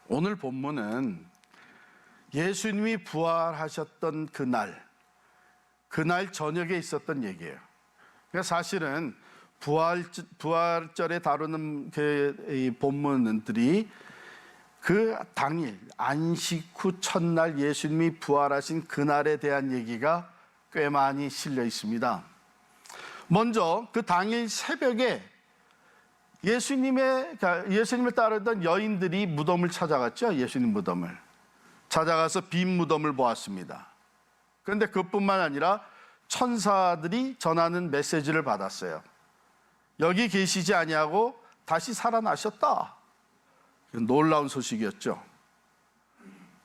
오늘 본문은 예수님이 부활하셨던 그날 저녁에 있었던 얘기예요. 그러니까 사실은 부활절에 다루는 이 본문들이 그 당일 안식 후 첫날 예수님이 부활하신 그날에 대한 얘기가 꽤 많이 실려 있습니다. 먼저 그 당일 새벽에 예수님을 따르던 여인들이 무덤을 찾아갔죠. 예수님 무덤을 찾아가서 빈 무덤을 보았습니다. 그런데 그뿐만 아니라 천사들이 전하는 메시지를 받았어요. 여기 계시지 아니하고 다시 살아나셨다. 놀라운 소식이었죠.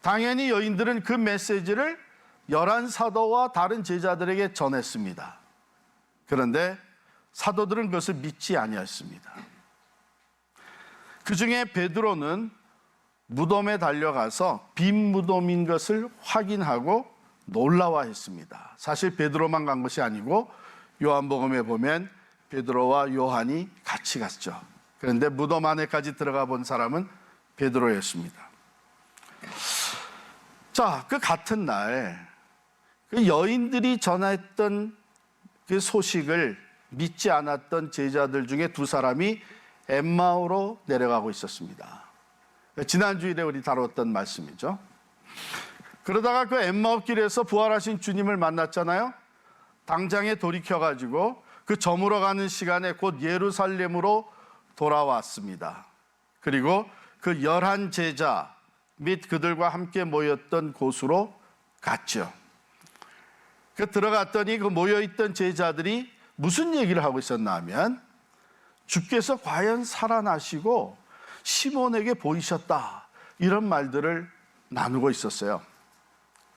당연히 여인들은 그 메시지를 11사도와 다른 제자들에게 전했습니다. 그런데 사도들은 그것을 믿지 아니했습니다. 그 중에 베드로는 무덤에 달려가서 빈 무덤인 것을 확인하고 놀라워했습니다. 사실 베드로만 간 것이 아니고 요한복음에 보면 베드로와 요한이 같이 갔죠. 그런데 무덤 안에까지 들어가 본 사람은 베드로였습니다. 자, 그 같은 날 그 여인들이 전했던 그 소식을 믿지 않았던 제자들 중에 두 사람이 엠마오로 내려가고 있었습니다. 지난주일에 우리 다뤘던 말씀이죠. 그러다가 그 엠마오 길에서 부활하신 주님을 만났잖아요. 당장에 돌이켜가지고 그 저물어 가는 시간에 곧 예루살렘으로 돌아왔습니다. 그리고 그 11 제자 및 그들과 함께 모였던 곳으로 갔죠. 그 들어갔더니 그 모여있던 제자들이 무슨 얘기를 하고 있었나 하면 주께서 과연 살아나시고 시몬에게 보이셨다, 이런 말들을 나누고 있었어요.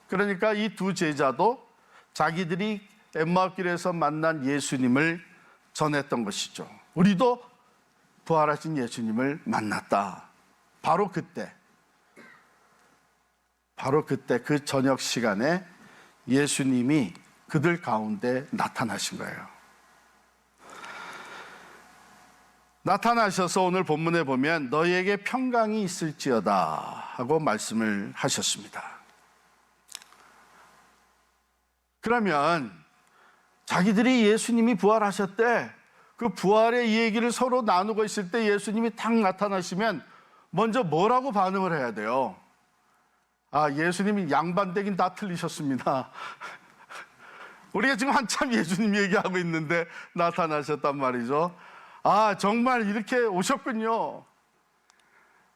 그러니까 이 두 제자도 자기들이 엠마오길에서 만난 예수님을 전했던 것이죠. 우리도 부활하신 예수님을 만났다. 바로 그때 그 저녁 시간에 예수님이 그들 가운데 나타나신 거예요. 나타나셔서 오늘 본문에 보면 너희에게 평강이 있을지어다 하고 말씀을 하셨습니다. 그러면 자기들이 예수님이 부활하셨대, 그 부활의 얘기를 서로 나누고 있을 때 예수님이 딱 나타나시면 먼저 뭐라고 반응을 해야 돼요? 예수님이 양반되긴 다 틀리셨습니다. 우리가 지금 한참 예수님 얘기하고 있는데 나타나셨단 말이죠. 정말 이렇게 오셨군요.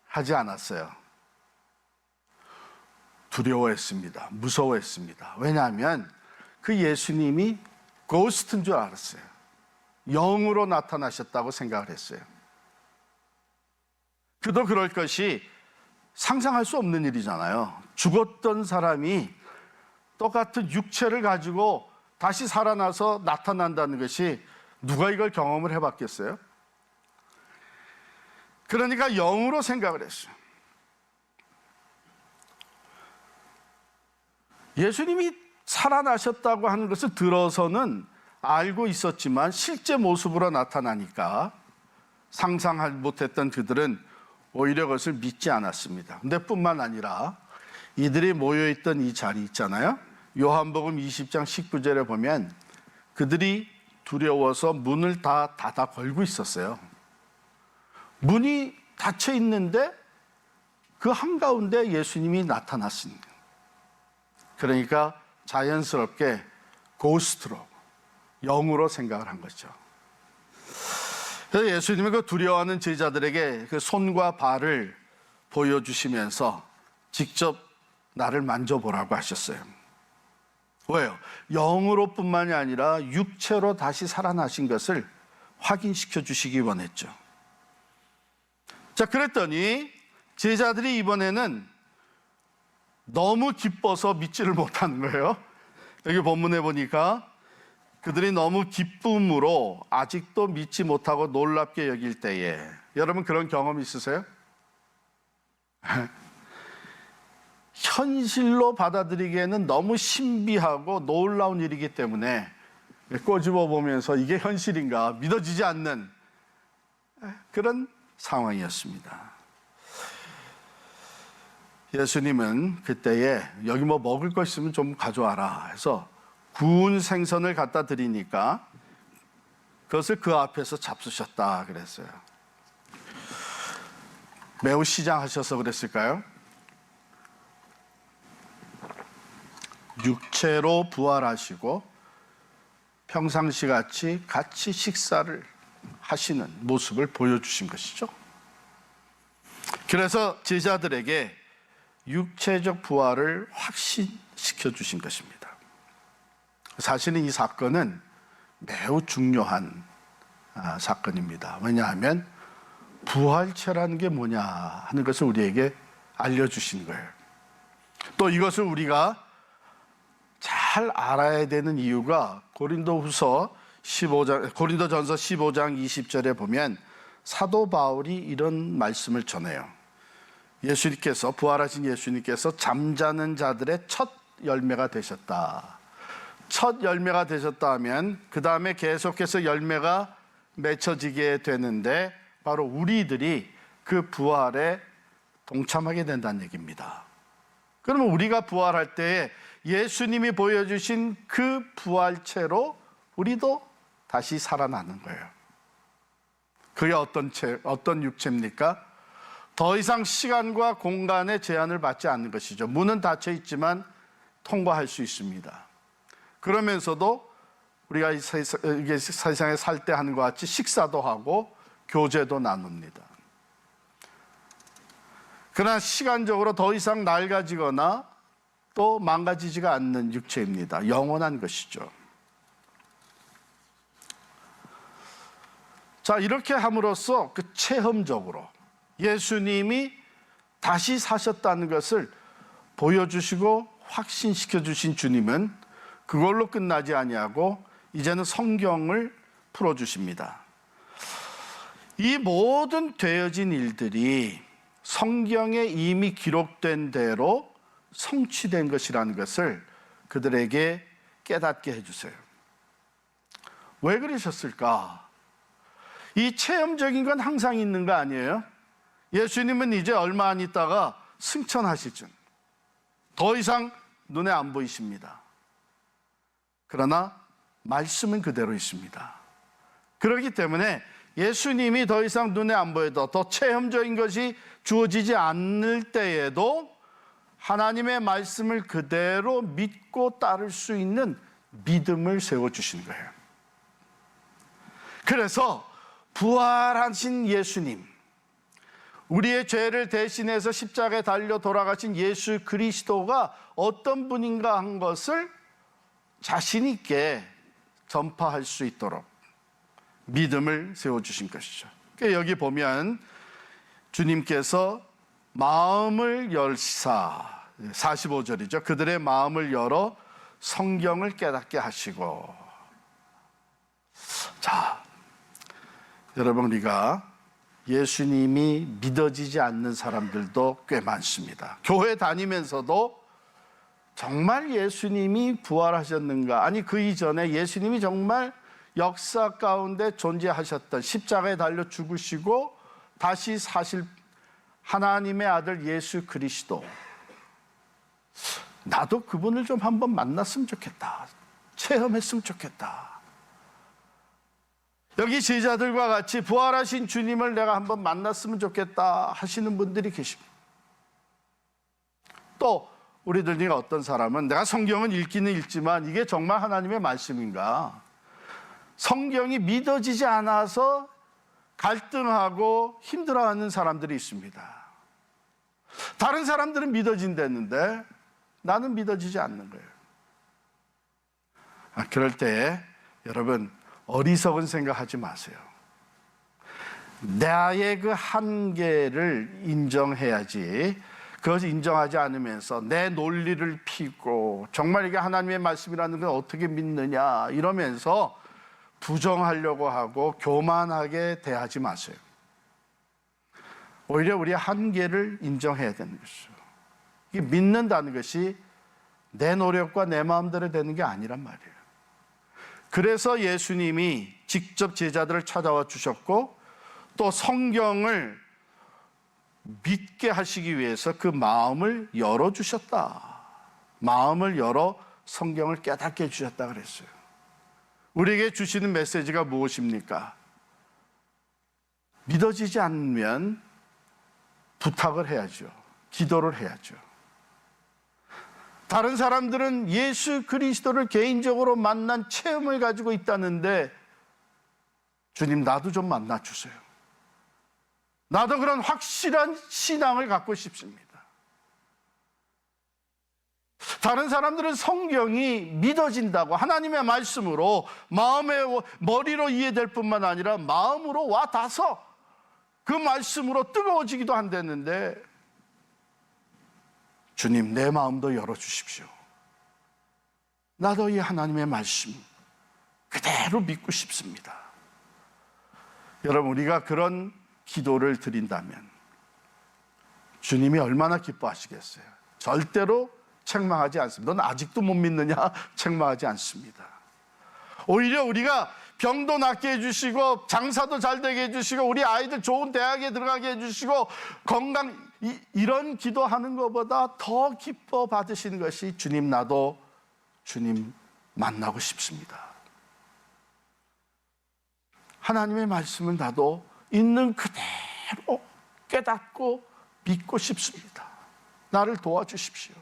하지 않았어요. 두려워했습니다. 무서워했습니다. 왜냐하면 그 예수님이 고스트인 줄 알았어요. 영으로 나타나셨다고 생각을 했어요. 그도 그럴 것이 상상할 수 없는 일이잖아요. 죽었던 사람이 똑같은 육체를 가지고 다시 살아나서 나타난다는 것이 누가 이걸 경험을 해봤겠어요? 그러니까 영으로 생각을 했어요. 예수님이 살아나셨다고 하는 것을 들어서는 알고 있었지만 실제 모습으로 나타나니까 상상하지 못했던 그들은 오히려 그것을 믿지 않았습니다. 근데 뿐만 아니라 이들이 모여있던 이 자리 있잖아요. 요한복음 20장 19절에 보면 그들이 두려워서 문을 다 닫아 걸고 있었어요. 문이 닫혀 있는데 그 한가운데 예수님이 나타났습니다. 그러니까 자연스럽게 고스트로, 영으로 생각을 한 거죠. 그래서 예수님은 그 두려워하는 제자들에게 그 손과 발을 보여주시면서 직접 나를 만져보라고 하셨어요. 왜요? 영으로뿐만이 아니라 육체로 다시 살아나신 것을 확인시켜 주시기 원했죠. 자, 그랬더니 제자들이 이번에는 너무 기뻐서 믿지를 못하는 거예요. 여기 본문에 보니까 그들이 너무 기쁨으로 아직도 믿지 못하고 놀랍게 여길 때에, 여러분 그런 경험 있으세요? 현실로 받아들이기에는 너무 신비하고 놀라운 일이기 때문에 꼬집어 보면서 이게 현실인가 믿어지지 않는 그런 상황이었습니다. 예수님은 그때에 여기 뭐 먹을 거 있으면 좀 가져와라 해서 구운 생선을 갖다 드리니까 그것을 그 앞에서 잡수셨다 그랬어요. 매우 시장하셔서 그랬을까요? 육체로 부활하시고 평상시 같이 식사를 하시는 모습을 보여주신 것이죠. 그래서 제자들에게 육체적 부활을 확신시켜 주신 것입니다. 사실은 이 사건은 매우 중요한 사건입니다. 왜냐하면 부활체라는 게 뭐냐 하는 것을 우리에게 알려주신 거예요. 또 이것을 우리가 잘 알아야 되는 이유가 고린도전서 15장 20절에 보면 사도 바울이 이런 말씀을 전해요. 예수님께서, 부활하신 예수님께서 잠자는 자들의 첫 열매가 되셨다. 첫 열매가 되셨다 하면 그 다음에 계속해서 열매가 맺혀지게 되는데 바로 우리들이 그 부활에 동참하게 된다는 얘기입니다. 그러면 우리가 부활할 때 예수님이 보여주신 그 부활체로 우리도 다시 살아나는 거예요. 그게 어떤 육체입니까? 더 이상 시간과 공간의 제한을 받지 않는 것이죠. 문은 닫혀 있지만 통과할 수 있습니다. 그러면서도 우리가 이 세상에 살 때 하는 것 같이 식사도 하고 교제도 나눕니다. 그러나 시간적으로 더 이상 낡아지거나 또 망가지지가 않는 육체입니다. 영원한 것이죠. 자, 이렇게 함으로써 그 체험적으로 예수님이 다시 사셨다는 것을 보여주시고 확신시켜 주신 주님은 그걸로 끝나지 아니하고 이제는 성경을 풀어주십니다. 이 모든 되어진 일들이 성경에 이미 기록된 대로 성취된 것이라는 것을 그들에게 깨닫게 해주세요. 왜 그러셨을까? 이 체험적인 건 항상 있는 거 아니에요? 예수님은 이제 얼마 안 있다가 승천하실 줄, 더 이상 눈에 안 보이십니다. 그러나 말씀은 그대로 있습니다. 그렇기 때문에 예수님이 더 이상 눈에 안 보여도 더 체험적인 것이 주어지지 않을 때에도 하나님의 말씀을 그대로 믿고 따를 수 있는 믿음을 세워주시는 거예요. 그래서 부활하신 예수님, 우리의 죄를 대신해서 십자가에 달려 돌아가신 예수 그리스도가 어떤 분인가 한 것을 자신 있게 전파할 수 있도록 믿음을 세워주신 것이죠. 여기 보면 주님께서 마음을 열사, 45절이죠. 그들의 마음을 열어 성경을 깨닫게 하시고. 자, 여러분, 우리가 예수님이 믿어지지 않는 사람들도 꽤 많습니다. 교회 다니면서도 정말 예수님이 부활하셨는가? 아니, 그 이전에 예수님이 정말 역사 가운데 존재하셨던, 십자가에 달려 죽으시고 다시 사실 하나님의 아들 예수 그리스도, 나도 그분을 좀 한번 만났으면 좋겠다, 체험했으면 좋겠다. 여기 제자들과 같이 부활하신 주님을 내가 한번 만났으면 좋겠다 하시는 분들이 계십니다. 또 우리들 중에 어떤 사람은 내가 성경은 읽기는 읽지만 이게 정말 하나님의 말씀인가? 성경이 믿어지지 않아서 갈등하고 힘들어하는 사람들이 있습니다. 다른 사람들은 믿어진다는데 나는 믿어지지 않는 거예요. 그럴 때 여러분, 어리석은 생각하지 마세요. 나의 그 한계를 인정해야지, 그것을 인정하지 않으면서 내 논리를 피고 정말 이게 하나님의 말씀이라는 걸 어떻게 믿느냐 이러면서 부정하려고 하고 교만하게 대하지 마세요. 오히려 우리의 한계를 인정해야 되는 것이죠. 이게 믿는다는 것이 내 노력과 내 마음대로 되는 게 아니란 말이에요. 그래서 예수님이 직접 제자들을 찾아와 주셨고 또 성경을 믿게 하시기 위해서 그 마음을 열어주셨다. 마음을 열어 성경을 깨닫게 해주셨다 그랬어요. 우리에게 주시는 메시지가 무엇입니까? 믿어지지 않으면 부탁을 해야죠. 기도를 해야죠. 다른 사람들은 예수 그리스도를 개인적으로 만난 체험을 가지고 있다는데, 주님 나도 좀 만나주세요. 나도 그런 확실한 신앙을 갖고 싶습니다. 다른 사람들은 성경이 믿어진다고 하나님의 말씀으로 마음의 머리로 이해될 뿐만 아니라 마음으로 와 닿아서 그 말씀으로 뜨거워지기도 한댔는데, 주님 내 마음도 열어주십시오. 나도 이 하나님의 말씀 그대로 믿고 싶습니다. 여러분, 우리가 그런 기도를 드린다면 주님이 얼마나 기뻐하시겠어요? 절대로 책망하지 않습니다. 넌 아직도 못 믿느냐? 책망하지 않습니다. 오히려 우리가 병도 낫게 해주시고 장사도 잘 되게 해주시고 우리 아이들 좋은 대학에 들어가게 해주시고 건강, 이런 기도하는 것보다 더 기뻐 받으시는 것이, 주님 나도 주님 만나고 싶습니다. 하나님의 말씀을 나도 있는 그대로 깨닫고 믿고 싶습니다. 나를 도와주십시오.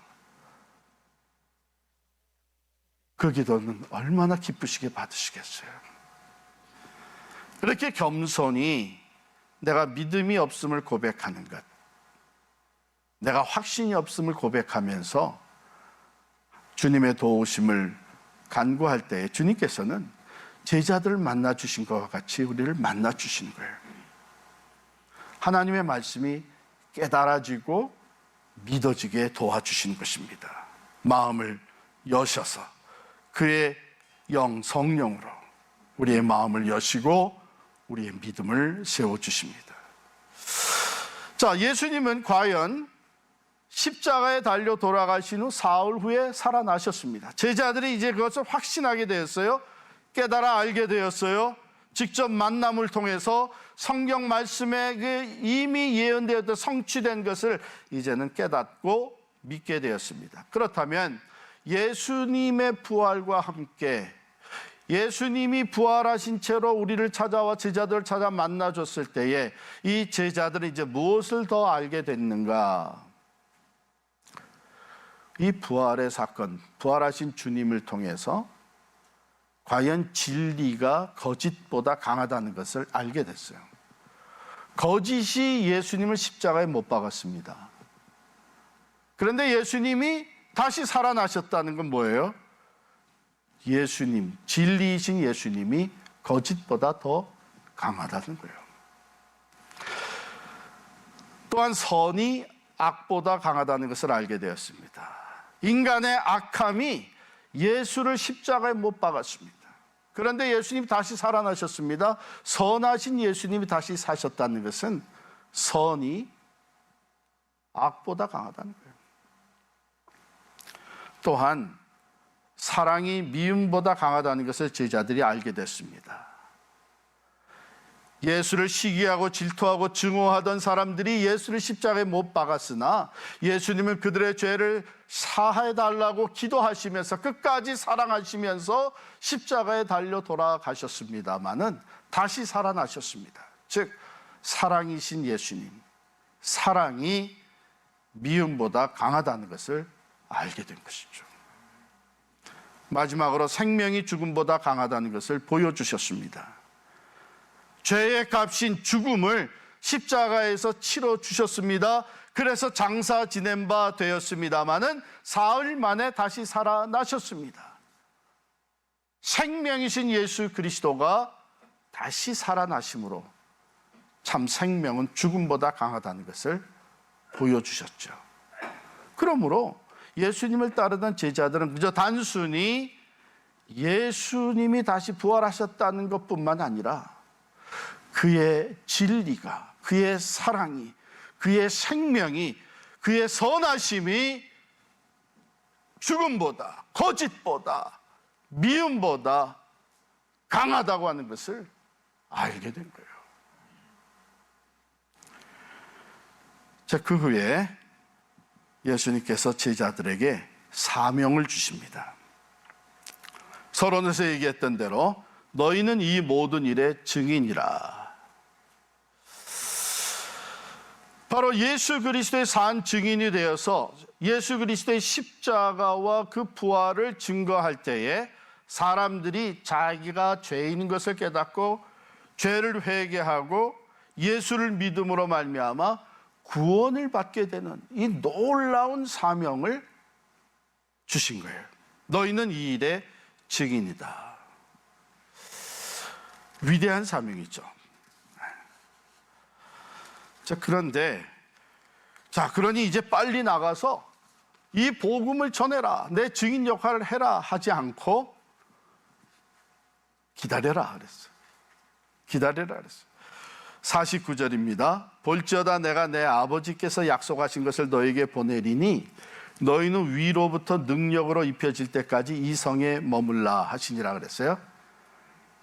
그 기도는 얼마나 기쁘시게 받으시겠어요. 이렇게 겸손히 내가 믿음이 없음을 고백하는 것, 내가 확신이 없음을 고백하면서 주님의 도우심을 간구할 때 주님께서는 제자들을 만나주신 것과 같이 우리를 만나주시는 거예요. 하나님의 말씀이 깨달아지고 믿어지게 도와주시는 것입니다. 마음을 여셔서 그의 영 성령으로 우리의 마음을 여시고 우리의 믿음을 세워주십니다. 자, 예수님은 과연 십자가에 달려 돌아가신 후 사흘 후에 살아나셨습니다. 제자들이 이제 그것을 확신하게 되었어요. 깨달아 알게 되었어요. 직접 만남을 통해서 성경 말씀에 그 이미 예언되었던 성취된 것을 이제는 깨닫고 믿게 되었습니다. 그렇다면 예수님의 부활과 함께 예수님이 부활하신 채로 우리를 찾아와 제자들을 찾아 만나줬을 때에 이 제자들은 이제 무엇을 더 알게 됐는가? 이 부활의 사건, 부활하신 주님을 통해서 과연 진리가 거짓보다 강하다는 것을 알게 됐어요. 거짓이 예수님을 십자가에 못 박았습니다. 그런데 예수님이 다시 살아나셨다는 건 뭐예요? 예수님, 진리이신 예수님이 거짓보다 더 강하다는 거예요. 또한 선이 악보다 강하다는 것을 알게 되었습니다. 인간의 악함이 예수를 십자가에 못 박았습니다. 그런데 예수님이 다시 살아나셨습니다. 선하신 예수님이 다시 사셨다는 것은 선이 악보다 강하다는 거예요. 또한 사랑이 미움보다 강하다는 것을 제자들이 알게 됐습니다. 예수를 시기하고 질투하고 증오하던 사람들이 예수를 십자가에 못 박았으나 예수님은 그들의 죄를 사해달라고 기도하시면서 끝까지 사랑하시면서 십자가에 달려 돌아가셨습니다마는 다시 살아나셨습니다. 즉 사랑이신 예수님, 사랑이 미움보다 강하다는 것을 알게 된 것이죠. 마지막으로 생명이 죽음보다 강하다는 것을 보여주셨습니다. 죄의 값인 죽음을 십자가에서 치러 주셨습니다. 그래서 장사 지낸 바 되었습니다마는 사흘 만에 다시 살아나셨습니다. 생명이신 예수 그리스도가 다시 살아나심으로 참 생명은 죽음보다 강하다는 것을 보여주셨죠. 그러므로 예수님을 따르던 제자들은 그저 단순히 예수님이 다시 부활하셨다는 것뿐만 아니라 그의 진리가, 그의 사랑이, 그의 생명이, 그의 선하심이 죽음보다, 거짓보다, 미움보다 강하다고 하는 것을 알게 된 거예요. 자, 그 후에 예수님께서 제자들에게 사명을 주십니다. 서론에서 얘기했던 대로 너희는 이 모든 일의 증인이라. 바로 예수 그리스도의 산 증인이 되어서 예수 그리스도의 십자가와 그 부활을 증거할 때에 사람들이 자기가 죄인인 것을 깨닫고 죄를 회개하고 예수를 믿음으로 말미암아 구원을 받게 되는 이 놀라운 사명을 주신 거예요. 너희는 이 일의 증인이다. 위대한 사명이죠. 자, 그런데 그러니 이제 빨리 나가서 이 복음을 전해라, 내 증인 역할을 해라 하지 않고 기다려라 그랬어요. 기다려라 그랬어요. 49절입니다. 볼지어다 내가 내 아버지께서 약속하신 것을 너에게 보내리니 너희는 위로부터 능력으로 입혀질 때까지 이 성에 머물라 하시니라 그랬어요.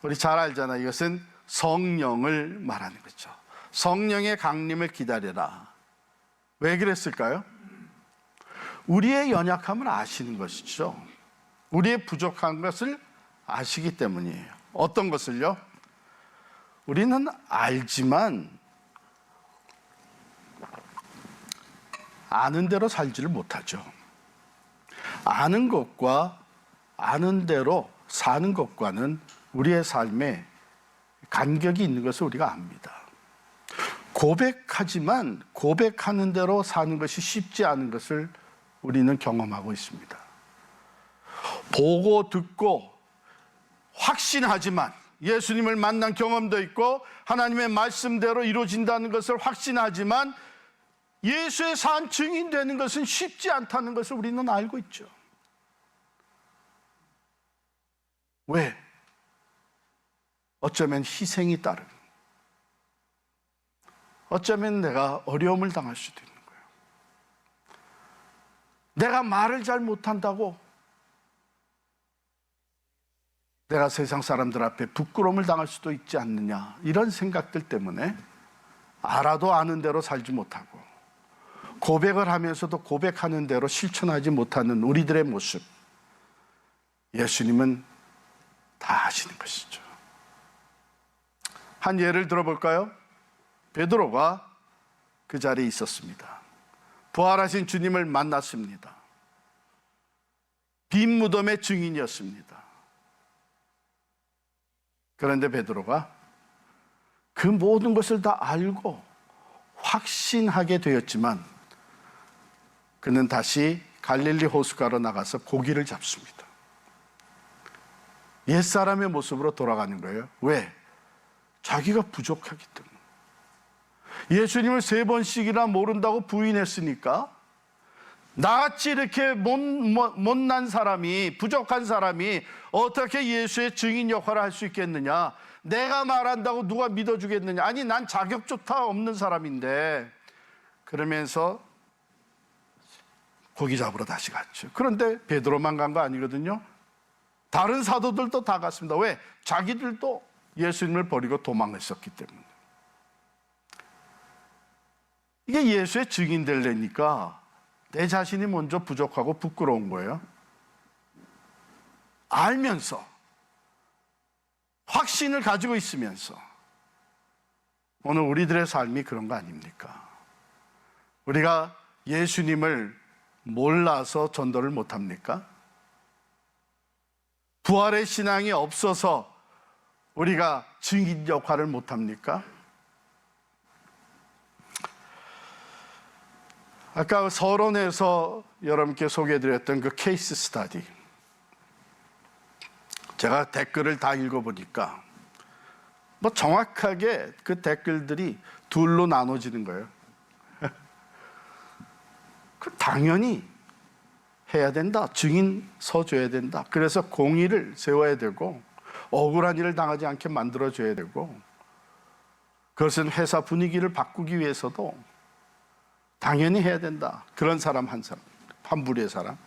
우리 잘 알잖아요. 이것은 성령을 말하는 거죠. 성령의 강림을 기다려라. 왜 그랬을까요? 우리의 연약함을 아시는 것이죠. 우리의 부족한 것을 아시기 때문이에요. 어떤 것을요? 우리는 알지만 아는 대로 살지를 못하죠. 아는 것과 아는 대로 사는 것과는 우리의 삶에 간격이 있는 것을 우리가 압니다. 고백하지만 고백하는 대로 사는 것이 쉽지 않은 것을 우리는 경험하고 있습니다. 보고 듣고 확신하지만 예수님을 만난 경험도 있고 하나님의 말씀대로 이루어진다는 것을 확신하지만 예수의 산 증인되는 것은 쉽지 않다는 것을 우리는 알고 있죠. 왜? 어쩌면 희생이 따르는, 어쩌면 내가 어려움을 당할 수도 있는 거예요. 내가 말을 잘 못한다고 내가 세상 사람들 앞에 부끄러움을 당할 수도 있지 않느냐, 이런 생각들 때문에 알아도 아는 대로 살지 못하고 고백을 하면서도 고백하는 대로 실천하지 못하는 우리들의 모습, 예수님은 다 아시는 것이죠. 한 예를 들어볼까요? 베드로가 그 자리에 있었습니다. 부활하신 주님을 만났습니다. 빈 무덤의 증인이었습니다. 그런데 베드로가 그 모든 것을 다 알고 확신하게 되었지만 그는 다시 갈릴리 호숫가로 나가서 고기를 잡습니다. 옛사람의 모습으로 돌아가는 거예요. 왜? 자기가 부족하기 때문에. 예수님을 3번씩이나 모른다고 부인했으니까 나같이 이렇게 못난 사람이, 부족한 사람이 어떻게 예수의 증인 역할을 할 수 있겠느냐? 내가 말한다고 누가 믿어주겠느냐? 아니, 난 자격조차 없는 사람인데. 그러면서 고기 잡으러 다시 갔죠. 그런데 베드로만 간 거 아니거든요. 다른 사도들도 다 갔습니다. 왜? 자기들도 예수님을 버리고 도망했었기 때문에. 이게 예수의 증인 되려니까 내 자신이 먼저 부족하고 부끄러운 거예요. 알면서, 확신을 가지고 있으면서. 오늘 우리들의 삶이 그런 거 아닙니까? 우리가 예수님을 몰라서 전도를 못합니까? 부활의 신앙이 없어서 우리가 증인 역할을 못합니까? 아까 서론에서 여러분께 소개해드렸던 그 케이스 스터디, 제가 댓글을 다 읽어보니까 뭐 정확하게 그 댓글들이 둘로 나눠지는 거예요. 그 당연히 해야 된다, 증인 서줘야 된다, 그래서 공의를 세워야 되고 억울한 일을 당하지 않게 만들어줘야 되고, 그것은 회사 분위기를 바꾸기 위해서도 당연히 해야 된다. 그런 사람 한 사람, 한 부류의 사람.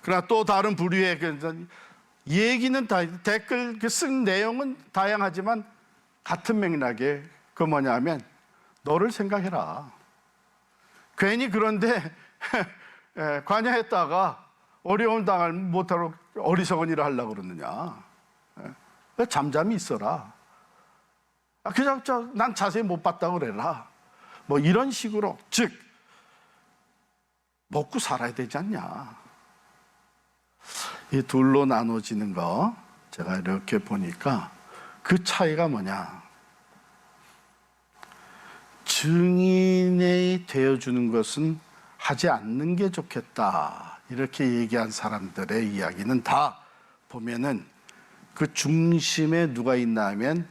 그러나 또 다른 부류의 얘기는 다, 댓글 쓴 내용은 다양하지만 같은 맥락에 그 뭐냐 하면 너를 생각해라. 괜히 그런데 관여했다가 어려움 당할 못하고 어리석은 일을 하려고 그러느냐. 잠잠히 있어라. 그냥 난 자세히 못 봤다고 그래라. 뭐 이런 식으로, 즉 먹고 살아야 되지 않냐. 이 둘로 나눠지는 거 제가 이렇게 보니까 그 차이가 뭐냐. 증인이 되어주는 것은 하지 않는 게 좋겠다, 이렇게 얘기한 사람들의 이야기는 다 보면은 그 중심에 누가 있나 하면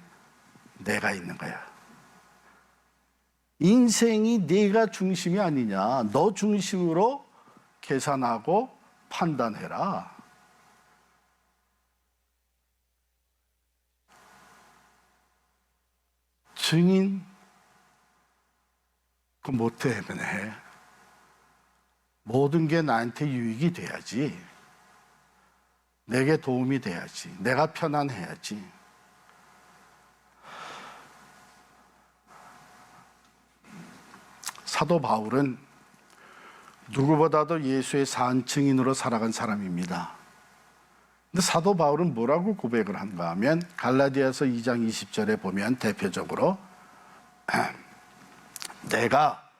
내가 있는 거야. 인생이 내가 중심이 아니냐. 너 중심으로 계산하고 판단해라. 증인 그 못해 해. 모든 게 나한테 유익이 돼야지. 내게 도움이 돼야지. 내가 편안해야지. 사도 바울은 누구보다도 예수의 산 증인으로 살아간 사람입니다. 근데 사도 바울은 뭐라고 고백을 한가 하면 갈라디아서 2장 20절에 보면 대표적으로 내가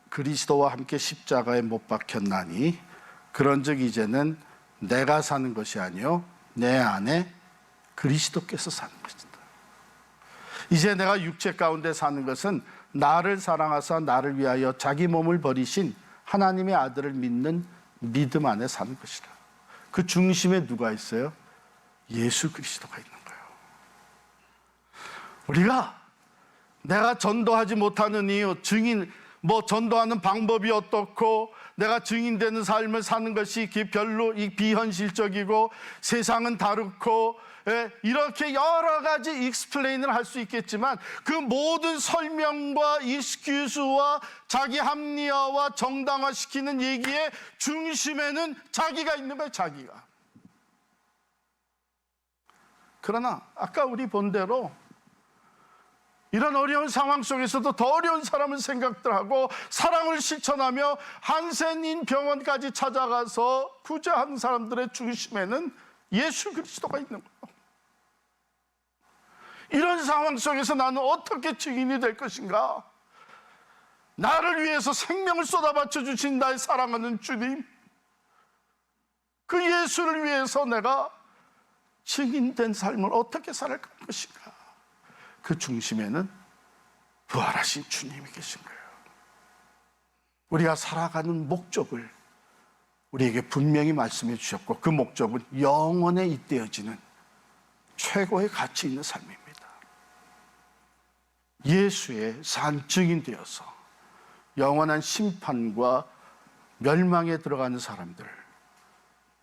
그리스도와 함께 십자가에 못 박혔나니 그런즉 이제는 내가 사는 것이 아니요 내 안에 그리스도께서 사는 것이다. 이제 내가 육체 가운데 사는 것은 나를 사랑하사 나를 위하여 자기 몸을 버리신 하나님의 아들을 믿는 믿음 안에 사는 것이다. 그 중심에 누가 있어요? 예수 그리스도가 있는 거예요. 우리가 내가 전도하지 못하는 이유, 증인, 전도하는 방법이 어떻고 내가 증인되는 삶을 사는 것이 별로 비현실적이고 세상은 다르고 이렇게 여러 가지 익스플레인을 할 수 있겠지만 그 모든 설명과 익스큐즈와 자기 합리화와 정당화시키는 얘기의 중심에는 자기가 있는 거예요. 자기가. 그러나 아까 우리 본 대로 이런 어려운 상황 속에서도 더 어려운 사람을 생각들 하고 사랑을 실천하며 한센인 병원까지 찾아가서 구제하는 사람들의 중심에는 예수 그리스도가 있는 거예요. 이런 상황 속에서 나는 어떻게 증인이 될 것인가? 나를 위해서 생명을 쏟아바쳐 주신 나의 사랑하는 주님, 그 예수를 위해서 내가 증인된 삶을 어떻게 살아갈 것인가? 그 중심에는 부활하신 주님이 계신 거예요. 우리가 살아가는 목적을 우리에게 분명히 말씀해 주셨고 그 목적은 영원에 잇대어지는 최고의 가치 있는 삶입니다. 예수의 산 증인되어서 영원한 심판과 멸망에 들어가는 사람들을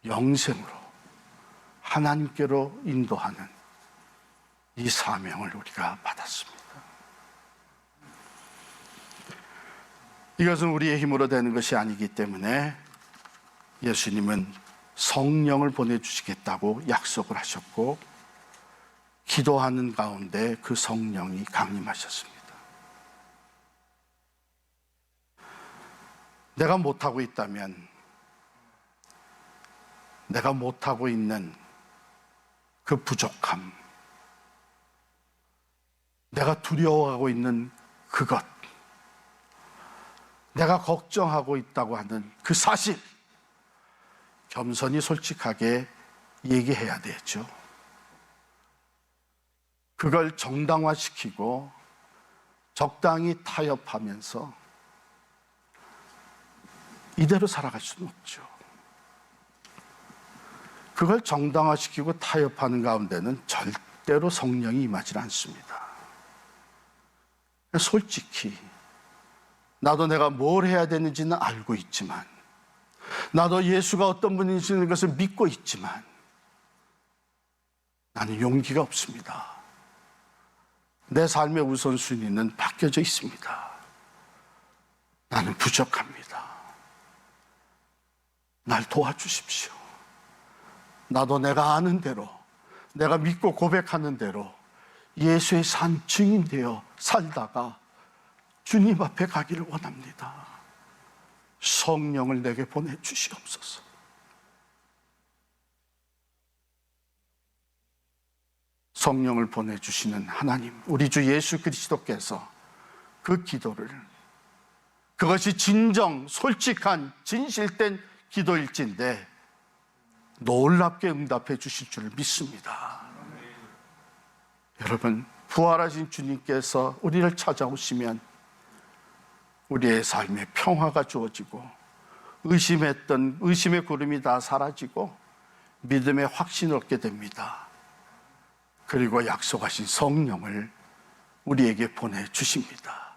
영생으로 하나님께로 인도하는 이 사명을 우리가 받았습니다. 이것은 우리의 힘으로 되는 것이 아니기 때문에 예수님은 성령을 보내주시겠다고 약속을 하셨고 기도하는 가운데 그 성령이 강림하셨습니다. 내가 못하고 있다면 내가 못하고 있는 그 부족함, 내가 두려워하고 있는 그것, 내가 걱정하고 있다고 하는 그 사실, 겸손히 솔직하게 얘기해야 되죠. 그걸 정당화시키고 적당히 타협하면서 이대로 살아갈 수는 없죠. 그걸 정당화시키고 타협하는 가운데는 절대로 성령이 임하지 않습니다. 솔직히 나도 내가 뭘 해야 되는지는 알고 있지만, 나도 예수가 어떤 분이시는 것을 믿고 있지만 나는 용기가 없습니다. 내 삶의 우선순위는 바뀌어져 있습니다. 나는 부족합니다. 날 도와주십시오. 나도 내가 아는 대로, 내가 믿고 고백하는 대로 예수의 산 증인되어 살다가 주님 앞에 가기를 원합니다. 성령을 내게 보내주시옵소서. 성령을 보내주시는 하나님, 우리 주 예수 그리스도께서 그 기도를, 그것이 진정 솔직한 진실된 기도일진데 놀랍게 응답해 주실 줄 믿습니다. 여러분, 부활하신 주님께서 우리를 찾아오시면 우리의 삶에 평화가 주어지고 의심의 구름이 다 사라지고 믿음의 확신을 얻게 됩니다. 그리고 약속하신 성령을 우리에게 보내주십니다.